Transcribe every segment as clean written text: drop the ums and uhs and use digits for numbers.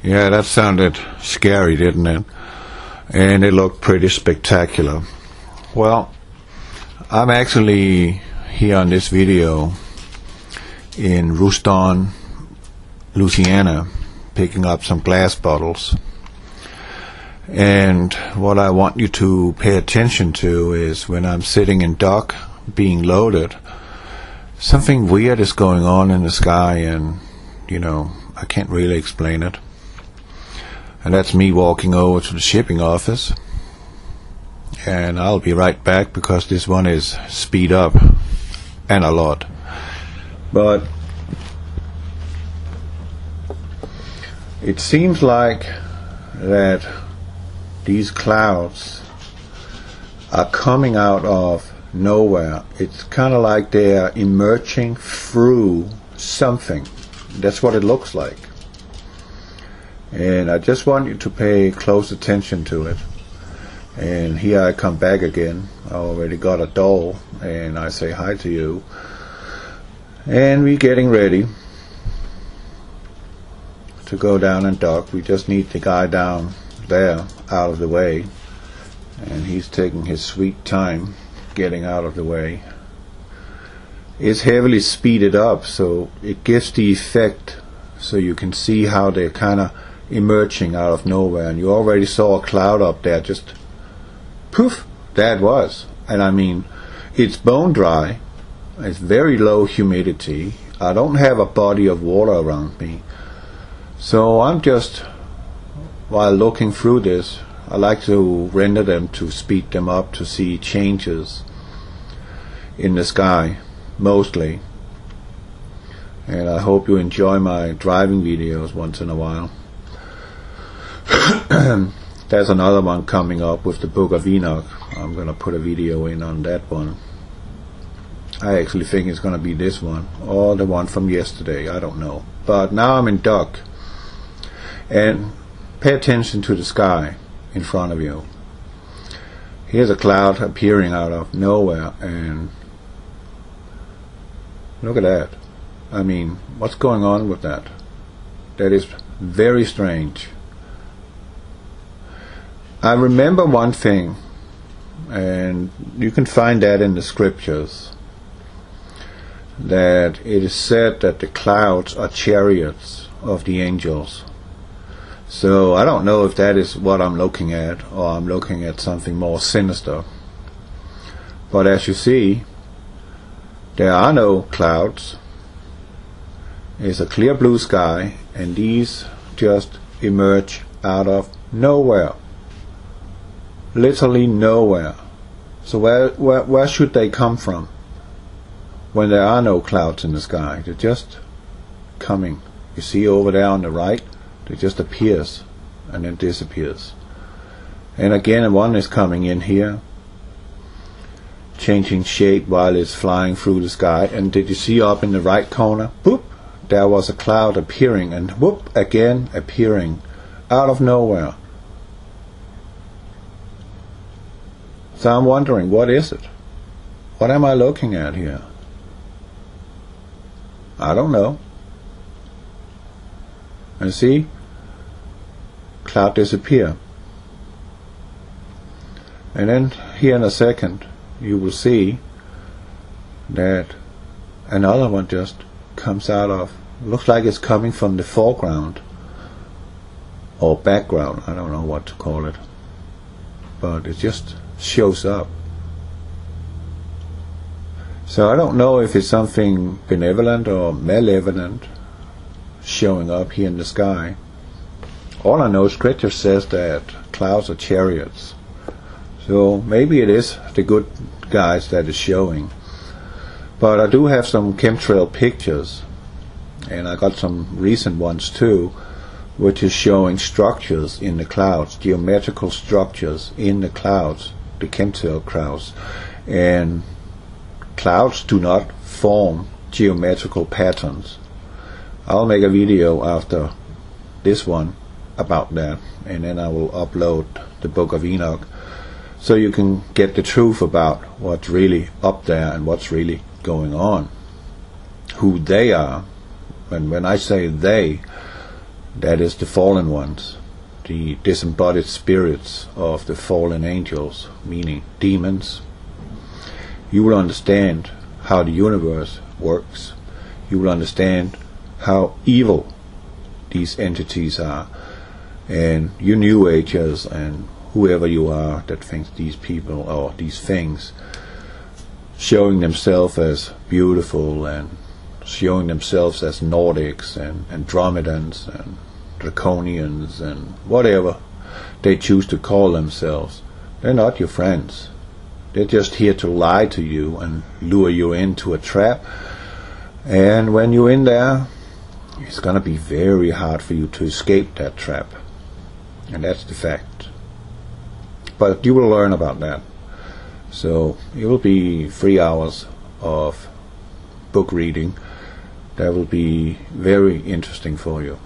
Yeah, that sounded scary, didn't it? And it looked pretty spectacular. Well, I'm actually here on this video in Ruston, Louisiana, picking up some glass bottles. And what I want you to pay attention to is when I'm sitting in dock being loaded, something weird is going on in the sky, and I can't really explain it. And that's me walking over to the shipping office, and I'll be right back because this one is speed up and a lot. But it seems like that these clouds are coming out of nowhere. It's kind of like they're emerging through something. That's what it looks like. And I just want you to pay close attention to it. And here I come back again. I already got a doll, and I say hi to you. And we're getting ready to go down and dock. We just need the guy down there out of the way, and he's taking his sweet time getting out of the way. It's heavily speeded up, so it gives the effect so you can see how they're kind of emerging out of nowhere. And you already saw a cloud up there, just poof, that was. And I mean, it's bone dry, it's very low humidity, I don't have a body of water around me, so I'm just, while looking through this, I like to render them to speed them up to see changes in the sky, mostly. And I hope you enjoy my driving videos once in a while. There's another one coming up with the Book of Enoch. I'm going to put a video in on that one. I actually think it's going to be this one, or the one from yesterday, I don't know. But now I'm in dock. And pay attention to the sky in front of you. Here's a cloud appearing out of nowhere, and look at that. I mean, what's going on with that? That is very strange. I remember one thing, and you can find that in the scriptures, that it is said that the clouds are chariots of the angels. So I don't know if that is what I'm looking at, or I'm looking at something more sinister. But as you see, there are no clouds. It's a clear blue sky, and these just emerge out of nowhere. Literally nowhere. So where should they come from when there are no clouds in the sky? They're just coming. You see over there on the right, it just appears and then disappears. And again, one is coming in here, changing shape while it's flying through the sky. And did you see up in the right corner? Boop! There was a cloud appearing, and whoop! Again appearing out of nowhere. So I'm wondering, what is it? What am I looking at here? I don't know. And see, cloud disappear. And then here in a second you will see that another one just comes out of, looks like it's coming from the foreground or background, I don't know what to call it, but it just shows up. So I don't know if it's something benevolent or malevolent showing up here in the sky. All I know, scripture says that clouds are chariots. So maybe it is the good guys that is showing. But I do have some chemtrail pictures, and I got some recent ones too, which is showing structures in the clouds, geometrical structures in the clouds, the chemtrail clouds. And clouds do not form geometrical patterns. I'll make a video after this one about that, and then I will upload the Book of Enoch so you can get the truth about what's really up there and what's really going on, who they are. And when I say they, That is the fallen ones, the disembodied spirits of the fallen angels, meaning demons. You will understand how the universe works. You will understand how evil these entities are. And you New Agers and whoever you are that thinks these people or these things showing themselves as beautiful and showing themselves as Nordics and Andromedans and Draconians and whatever they choose to call themselves, they're not your friends. They're just here to lie to you and lure you into a trap. And when you're in there, it's going to be very hard for you to escape that trap. And that's the fact. But you will learn about that. So it will be 3 hours of book reading that will be very interesting for you.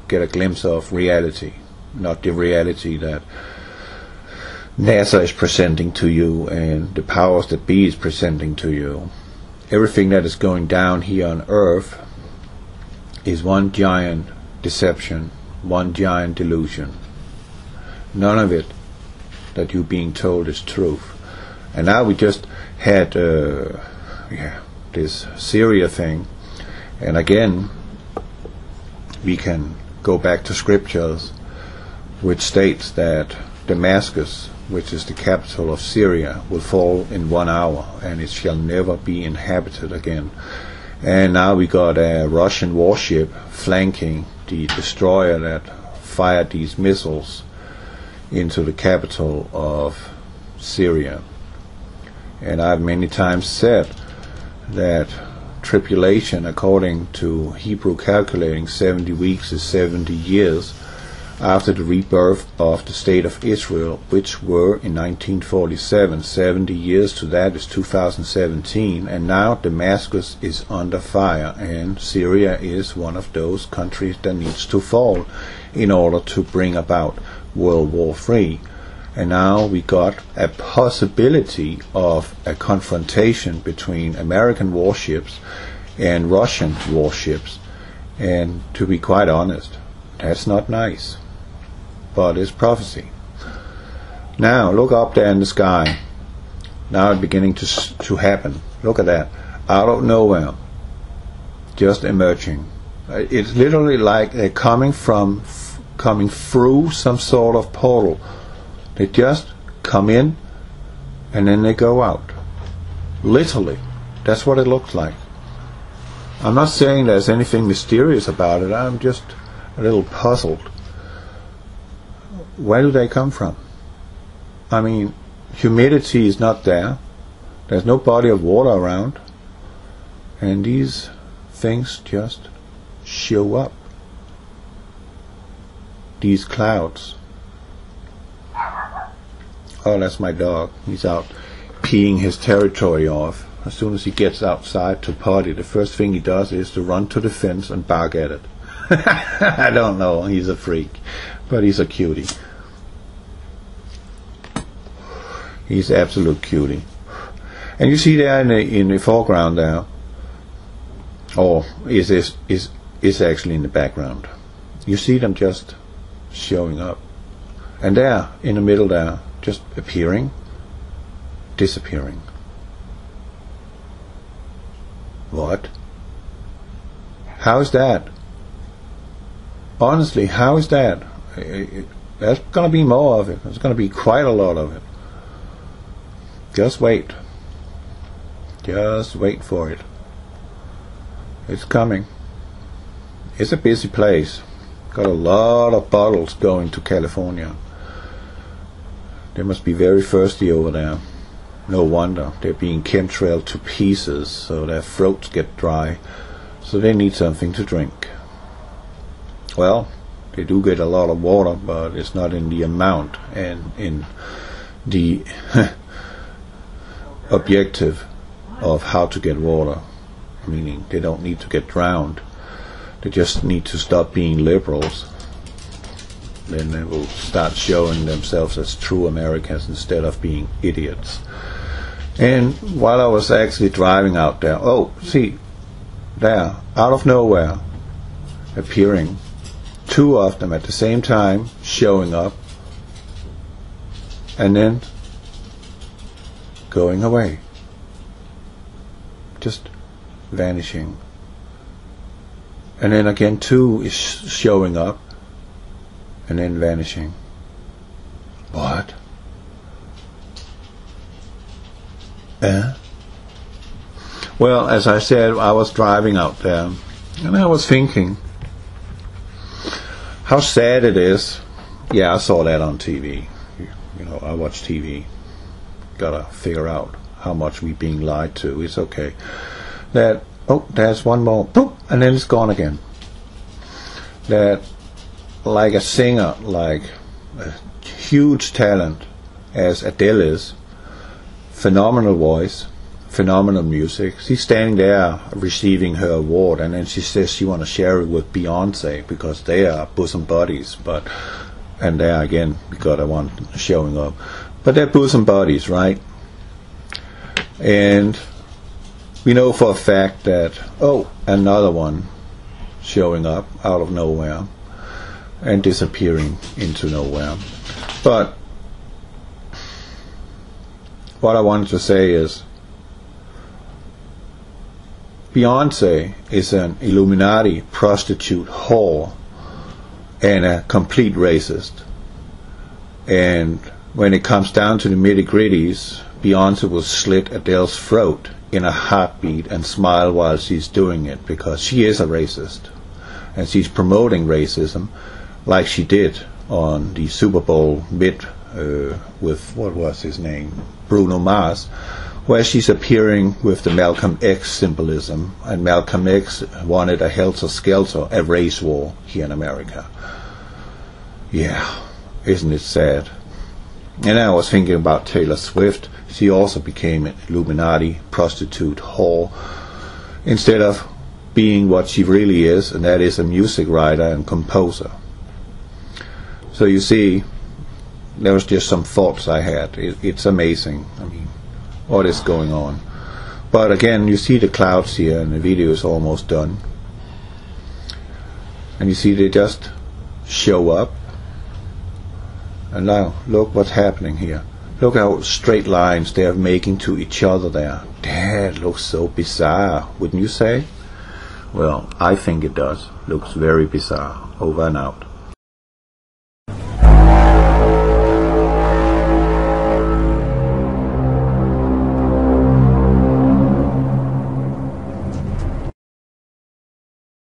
Get a glimpse of reality, not the reality that NASA is presenting to you and the powers that be is presenting to you. Everything that is going down here on Earth is one giant deception, one giant delusion. None of it that you're being told is truth. And now we just had this Syria thing, and again we can go back to scriptures which states that Damascus, which is the capital of Syria, will fall in 1 hour and it shall never be inhabited again. And now we got a Russian warship flanking the destroyer that fired these missiles into the capital of Syria. And I've many times said that tribulation, according to Hebrew calculating, 70 weeks is 70 years after the rebirth of the state of Israel, which were in 1947. 70 years to that is 2017, and now Damascus is under fire, and Syria is one of those countries that needs to fall in order to bring about World War III. And now we got a possibility of a confrontation between American warships and Russian warships, and to be quite honest, that's not nice, but it's prophecy. Now look up there in the sky. Now it's beginning to happen. Look at that, out of nowhere, just emerging. It's literally like they're coming through some sort of portal. They just come in and then they go out. Literally, that's what it looks like. I'm not saying there's anything mysterious about it. I'm just a little puzzled. Where do they come from? I mean, humidity is not there. There's no body of water around. And these things just show up. These clouds. Oh, that's my dog. He's out peeing his territory off. As soon as he gets outside to potty, the first thing he does is to run to the fence and bark at it. I don't know, he's a freak, but he's a cutie. He's absolute cutie. And you see there in the foreground there, or is actually in the background. You see them just showing up. And there, in the middle there, just appearing, disappearing. What? How is that? Honestly, how is that? There's going to be more of it. There's going to be quite a lot of it. Just wait. Just wait for it. It's coming. It's a busy place. Got a lot of bottles going to California. They must be very thirsty over there. No wonder. They're being chemtrailed to pieces, so their throats get dry. So they need something to drink. Well, they do get a lot of water, but it's not in the amount and in the objective of how to get water. Meaning they don't need to get drowned. They just need to stop being liberals. Then they will start showing themselves as true Americans instead of being idiots. And while I was actually driving out there, oh, see, there, out of nowhere, appearing, two of them at the same time showing up, and then going away, just vanishing. And then again two is showing up and then vanishing. What? Well, as I said, I was driving out there and I was thinking how sad it is. Yeah, I saw that on TV. You know, I watch TV. Gotta figure out how much we being lied to. It's okay. That, oh, there's one more, boop, and then it's gone again. That, like a singer, like a huge talent as Adele is, phenomenal voice, phenomenal music. She's standing there receiving her award, and then she says she want to share it with Beyonce because they are bosom buddies. But and there again we got one showing up, but they're bosom buddies, right? And we know for a fact that another one showing up out of nowhere and disappearing into nowhere. But what I wanted to say is Beyonce is an Illuminati prostitute whore and a complete racist. And when it comes down to the nitty-gritties, Beyonce will slit Adele's throat in a heartbeat and smile while she's doing it, because she is a racist. And she's promoting racism like she did on the Super Bowl mid with, what was his name, Bruno Mars, where she's appearing with the Malcolm X symbolism, and Malcolm X wanted a helter-skelter, a race war here in America. Yeah, isn't it sad? And I was thinking about Taylor Swift. She also became an Illuminati prostitute whore instead of being what she really is, and that is a music writer and composer. So you see, there was just some thoughts I had. It's amazing. I mean, what is going on? But again, you see the clouds here, and the video is almost done. And you see they just show up. And now, look what's happening here. Look how straight lines they are making to each other there. That looks so bizarre, wouldn't you say? Well, I think it does. Looks very bizarre. Over and out.